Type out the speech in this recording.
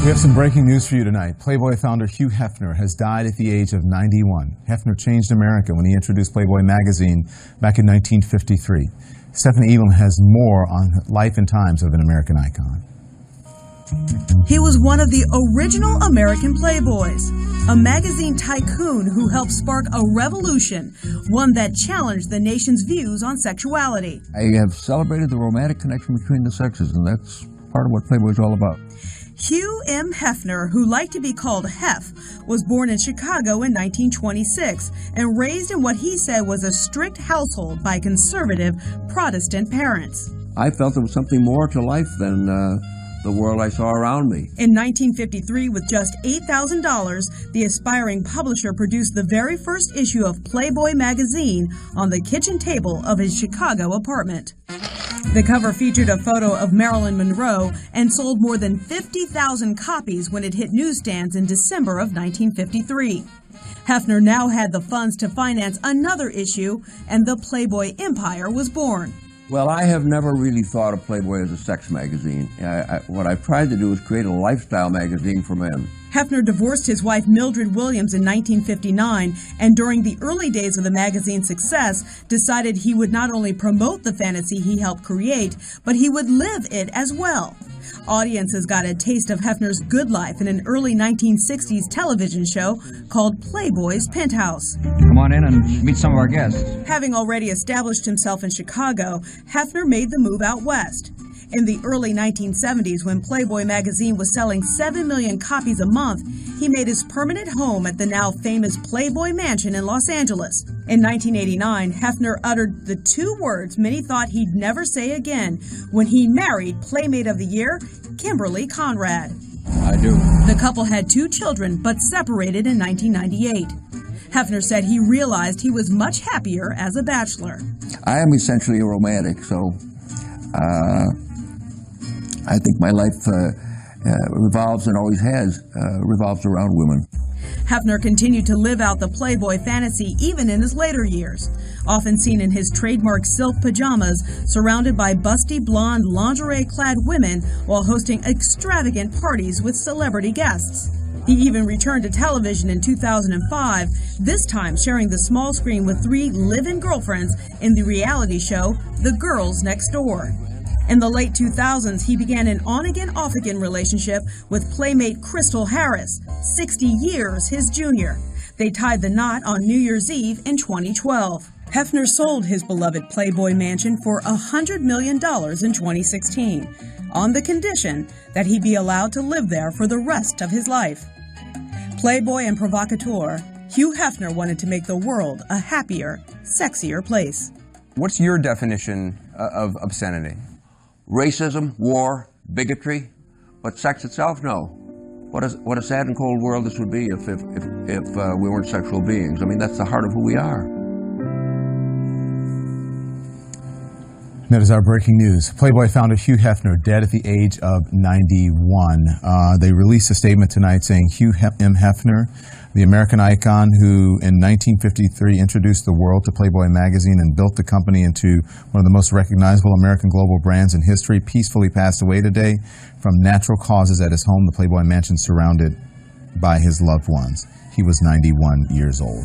We have some breaking news for you tonight. Playboy founder Hugh Hefner has died at the age of 91. Hefner changed America when he introduced Playboy magazine back in 1953. Stephanie Elam has more on life and times of an American icon. He was one of the original American Playboys, a magazine tycoon who helped spark a revolution, one that challenged the nation's views on sexuality. I have celebrated the romantic connection between the sexes, and that's part of what Playboy is all about. Hugh M. Hefner, who liked to be called Hef, was born in Chicago in 1926 and raised in what he said was a strict household by conservative Protestant parents. I felt there was something more to life than the world I saw around me. In 1953, with just $8,000, the aspiring publisher produced the very first issue of Playboy magazine on the kitchen table of his Chicago apartment. The cover featured a photo of Marilyn Monroe and sold more than 50,000 copies when it hit newsstands in December of 1953. Hefner now had the funds to finance another issue, and the Playboy empire was born. Well, I have never really thought of Playboy as a sex magazine. What I've tried to do is create a lifestyle magazine for men. Hefner divorced his wife Mildred Williams in 1959, and during the early days of the magazine's success, decided he would not only promote the fantasy he helped create, but he would live it as well. Audiences got a taste of Hefner's good life in an early 1960s television show called Playboy's Penthouse. Come on in and meet some of our guests. Having already established himself in Chicago, Hefner made the move out west. In the early 1970s, when Playboy magazine was selling 7 million copies a month, he made his permanent home at the now famous Playboy Mansion in Los Angeles. In 1989, Hefner uttered the two words many thought he'd never say again when he married Playmate of the Year, Kimberly Conrad. I do. The couple had 2 children, but separated in 1998. Hefner said he realized he was much happier as a bachelor. I am essentially a romantic, so I think my life revolves and always has revolves around women. Hefner continued to live out the Playboy fantasy even in his later years, often seen in his trademark silk pajamas, surrounded by busty blonde lingerie-clad women while hosting extravagant parties with celebrity guests. He even returned to television in 2005, this time sharing the small screen with 3 live-in girlfriends in the reality show The Girls Next Door. In the late 2000s, he began an on-again, off-again relationship with Playmate Crystal Harris, 60 years his junior. They tied the knot on New Year's Eve in 2012. Hefner sold his beloved Playboy mansion for $100 million in 2016, on the condition that he be allowed to live there for the rest of his life. Playboy and provocateur, Hugh Hefner wanted to make the world a happier, sexier place. What's your definition of obscenity? Racism, war, bigotry, but sex itself, no. What a sad and cold world this would be if we weren't sexual beings. I mean, that's the heart of who we are. That is our breaking news. Playboy founder Hugh Hefner, dead at the age of 91. They released a statement tonight saying Hugh M. Hefner, the American icon who in 1953 introduced the world to Playboy magazine and built the company into one of the most recognizable American global brands in history, peacefully passed away today from natural causes at his home, the Playboy Mansion, surrounded by his loved ones. He was 91 years old.